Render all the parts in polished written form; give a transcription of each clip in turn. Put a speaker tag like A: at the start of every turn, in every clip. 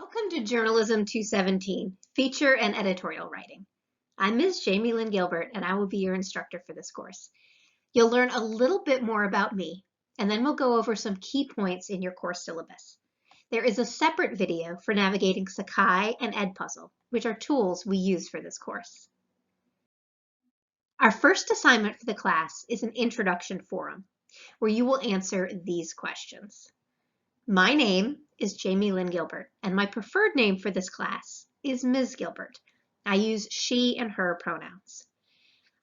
A: Welcome to Journalism 217, Feature and Editorial Writing. I'm Ms. Lynn Gilbert, and I will be your instructor for this course. You'll learn a little bit more about me, and then we'll go over some key points in your course syllabus. There is a separate video for navigating Sakai and Edpuzzle, which are tools we use for this course. Our first assignment for the class is an introduction forum, where you will answer these questions. My name is Lynn Gilbert, and my preferred name for this class is Ms. Gilbert. I use she and her pronouns.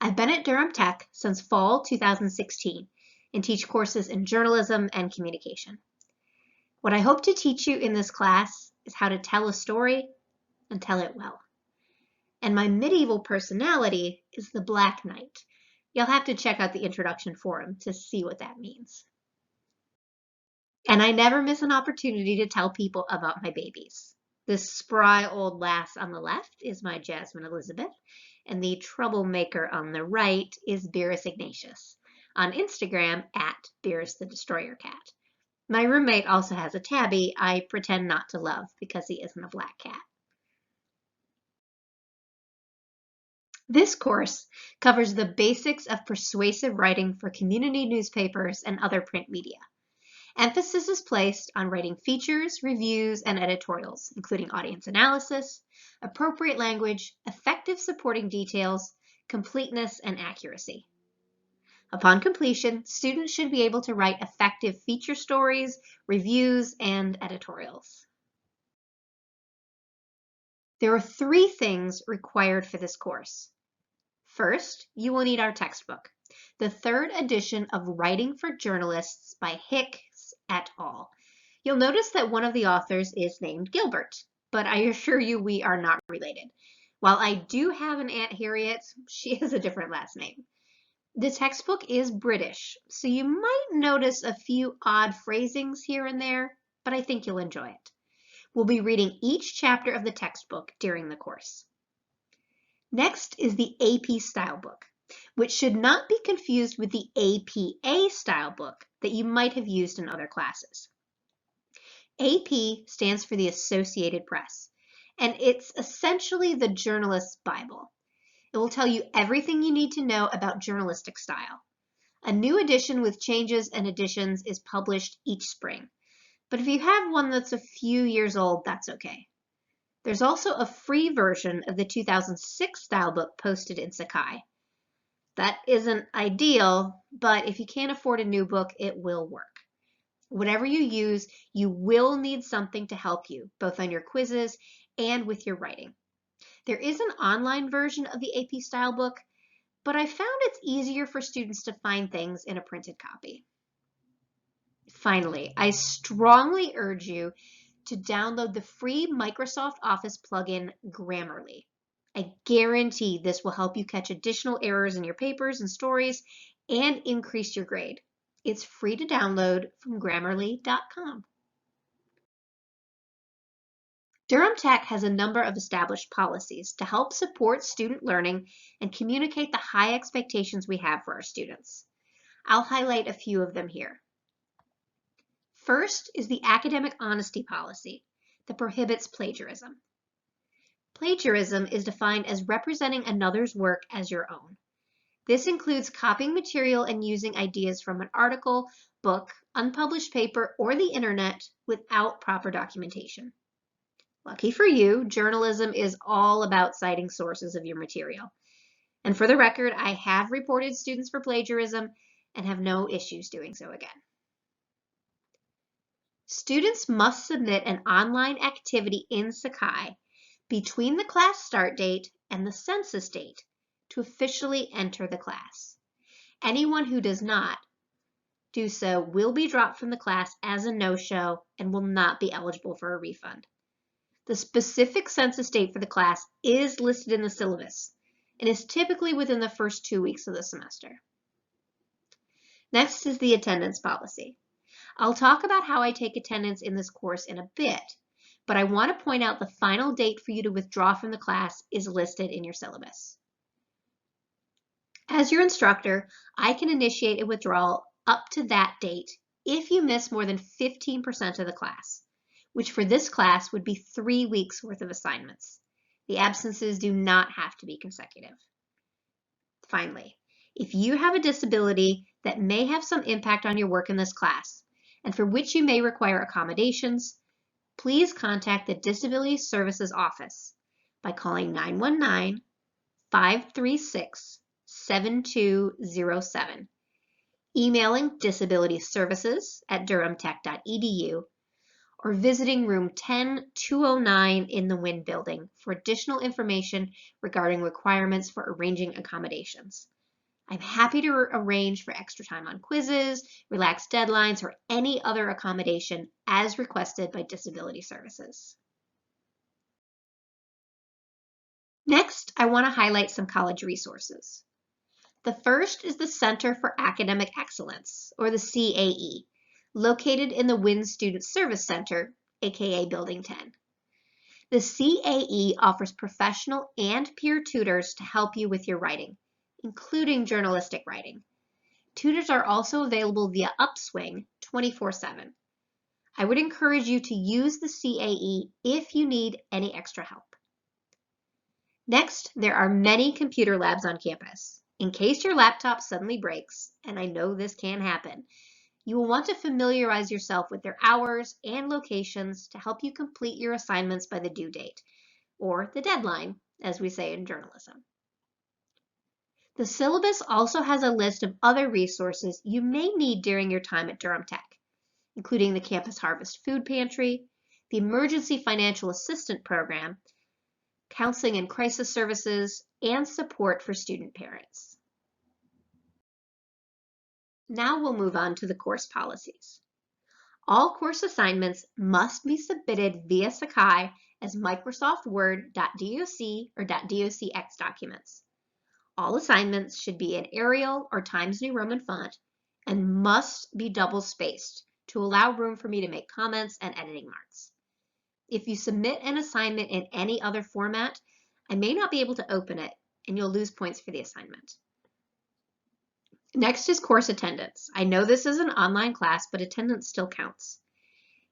A: I've been at Durham Tech since fall 2016 and teach courses in journalism and communication. What I hope to teach you in this class is how to tell a story and tell it well. And my medieval personality is the Black Knight. You'll have to check out the introduction forum to see what that means. And I never miss an opportunity to tell people about my babies. This spry old lass on the left is my Jasmine Elizabeth, and the troublemaker on the right is Beerus Ignatius, on Instagram at Beerus the Destroyer Cat. My roommate also has a tabby I pretend not to love because he isn't a black cat. This course covers the basics of persuasive writing for community newspapers and other print media. Emphasis is placed on writing features, reviews, and editorials, including audience analysis, appropriate language, effective supporting details, completeness, and accuracy. Upon completion, students should be able to write effective feature stories, reviews, and editorials. There are 3 things required for this course. First, you will need our textbook, the 3rd edition of Writing for Journalists by Hicks et al. You'll notice that one of the authors is named Gilbert, but I assure you we are not related. While I do have an Aunt Harriet, she has a different last name. The textbook is British, so you might notice a few odd phrasings here and there, but I think you'll enjoy it. We'll be reading each chapter of the textbook during the course. Next is the AP style book, which should not be confused with the APA style book that you might have used in other classes. AP stands for the Associated Press, and it's essentially the journalist's Bible. It will tell you everything you need to know about journalistic style. A new edition with changes and additions is published each spring, but if you have one that's a few years old, that's okay. There's also a free version of the 2006 style book posted in Sakai. That isn't ideal, but if you can't afford a new book, it will work. Whatever you use, you will need something to help you, both on your quizzes and with your writing. There is an online version of the AP style book, but I found it's easier for students to find things in a printed copy. Finally, I strongly urge you to download the free Microsoft Office plugin Grammarly. I guarantee this will help you catch additional errors in your papers and stories and increase your grade. It's free to download from Grammarly.com. Durham Tech has a number of established policies to help support student learning and communicate the high expectations we have for our students. I'll highlight a few of them here. First is the academic honesty policy that prohibits plagiarism. Plagiarism is defined as representing another's work as your own. This includes copying material and using ideas from an article, book, unpublished paper, or the internet without proper documentation. Lucky for you, journalism is all about citing sources of your material. And for the record, I have reported students for plagiarism and have no issues doing so again. Students must submit an online activity in Sakai between the class start date and the census date to officially enter the class. Anyone who does not do so will be dropped from the class as a no-show and will not be eligible for a refund. The specific census date for the class is listed in the syllabus and is typically within the first 2 weeks of the semester. Next is the attendance policy. I'll talk about how I take attendance in this course in a bit, but I want to point out the final date for you to withdraw from the class is listed in your syllabus. As your instructor, I can initiate a withdrawal up to that date if you miss more than 15% of the class, which for this class would be 3 weeks worth of assignments. The absences do not have to be consecutive. Finally, if you have a disability that may have some impact on your work in this class, and for which you may require accommodations, please contact the Disability Services Office by calling 919-536-7207, emailing disabilityservices@durhamtech.edu, or visiting room 10209 in the Wynn building for additional information regarding requirements for arranging accommodations. I'm happy to arrange for extra time on quizzes, relaxed deadlines, or any other accommodation as requested by Disability Services. Next, I want to highlight some college resources. The first is the Center for Academic Excellence, or the CAE, located in the Wynn Student Service Center, aka Building 10. The CAE offers professional and peer tutors to help you with your writing, including journalistic writing. Tutors are also available via Upswing 24/7. I would encourage you to use the CAE if you need any extra help. Next, there are many computer labs on campus. In case your laptop suddenly breaks, and I know this can happen, you will want to familiarize yourself with their hours and locations to help you complete your assignments by the due date, or the deadline, as we say in journalism. The syllabus also has a list of other resources you may need during your time at Durham Tech, including the Campus Harvest Food Pantry, the Emergency Financial Assistance Program, counseling and crisis services, and support for student parents. Now we'll move on to the course policies. All course assignments must be submitted via Sakai as Microsoft Word .doc or .docx documents. All assignments should be in Arial or Times New Roman font and must be double-spaced to allow room for me to make comments and editing marks. If you submit an assignment in any other format, I may not be able to open it and you'll lose points for the assignment. Next is course attendance. I know this is an online class, but attendance still counts.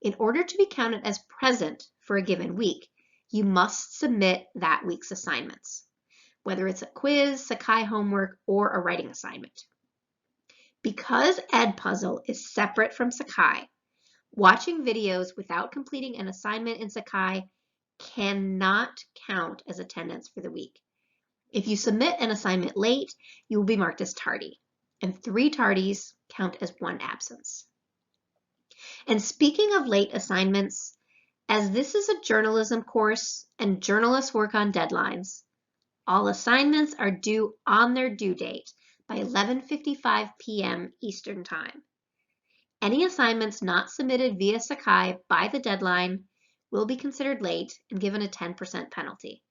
A: In order to be counted as present for a given week, you must submit that week's assignments, whether it's a quiz, Sakai homework, or a writing assignment. Because Edpuzzle is separate from Sakai, watching videos without completing an assignment in Sakai cannot count as attendance for the week. If you submit an assignment late, you will be marked as tardy, and 3 tardies count as 1 absence. And speaking of late assignments, as this is a journalism course and journalists work on deadlines, all assignments are due on their due date by 11:55 p.m. Eastern Time. Any assignments not submitted via Sakai by the deadline will be considered late and given a 10% penalty.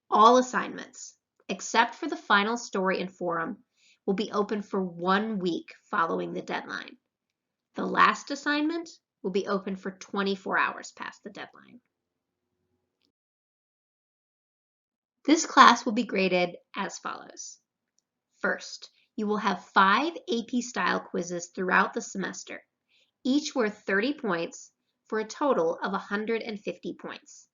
A: All assignments, except for the final story and forum, will be open for 1 week following the deadline. The last assignment will be open for 24 hours past the deadline. This class will be graded as follows. First, you will have 5 AP style quizzes throughout the semester, each worth 30 points for a total of 150 points.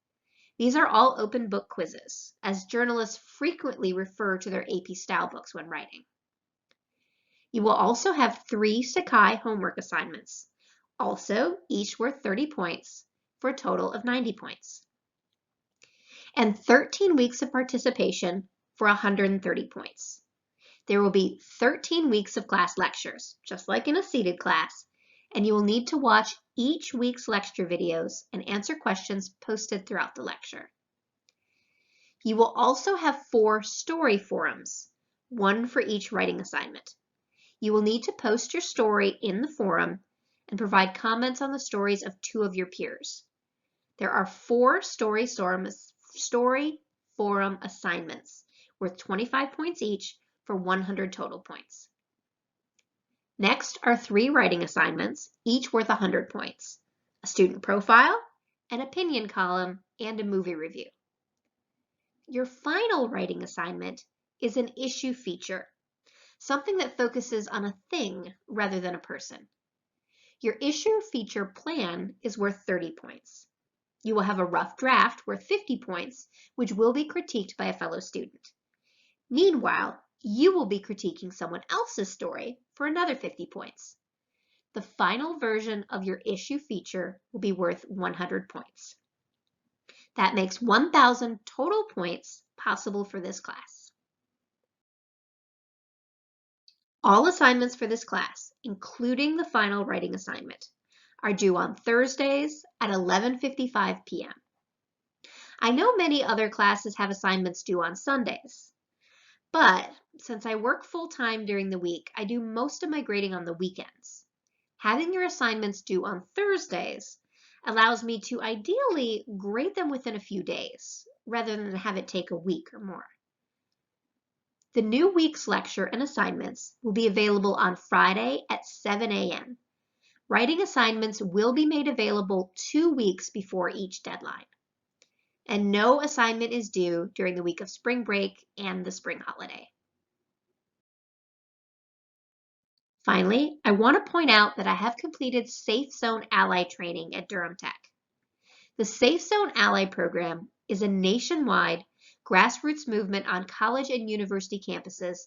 A: These are all open book quizzes, as journalists frequently refer to their AP style books when writing. You will also have 3 Sakai homework assignments, also each worth 30 points for a total of 90 points. And 13 weeks of participation for 130 points. There will be 13 weeks of class lectures, just like in a seated class, and you will need to watch each week's lecture videos and answer questions posted throughout the lecture. You will also have 4 story forums, 1 for each writing assignment. You will need to post your story in the forum and provide comments on the stories of 2 of your peers. There are 4 story forum assignments worth 25 points each for 100 total points. Next are 3 writing assignments, each worth 100 points, a student profile, an opinion column, and a movie review. Your final writing assignment is an issue feature, something that focuses on a thing rather than a person. Your issue feature plan is worth 30 points. You will have a rough draft worth 50 points, which will be critiqued by a fellow student. Meanwhile, you will be critiquing someone else's story for another 50 points. The final version of your issue feature will be worth 100 points. That makes 1,000 total points possible for this class. All assignments for this class, including the final writing assignment, are due on Thursdays at 11:55 p.m. I know many other classes have assignments due on Sundays, but since I work full-time during the week, I do most of my grading on the weekends. Having your assignments due on Thursdays allows me to ideally grade them within a few days, rather than have it take a week or more. The new week's lecture and assignments will be available on Friday at 7 a.m. Writing assignments will be made available 2 weeks before each deadline. And no assignment is due during the week of spring break and the spring holiday. Finally, I want to point out that I have completed Safe Zone Ally training at Durham Tech. The Safe Zone Ally program is a nationwide grassroots movement on college and university campuses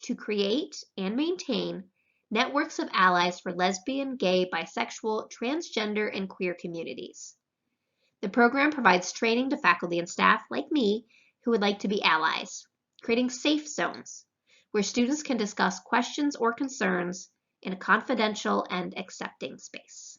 A: to create and maintain networks of allies for lesbian, gay, bisexual, transgender, and queer communities. The program provides training to faculty and staff like me who would like to be allies, creating safe zones where students can discuss questions or concerns in a confidential and accepting space.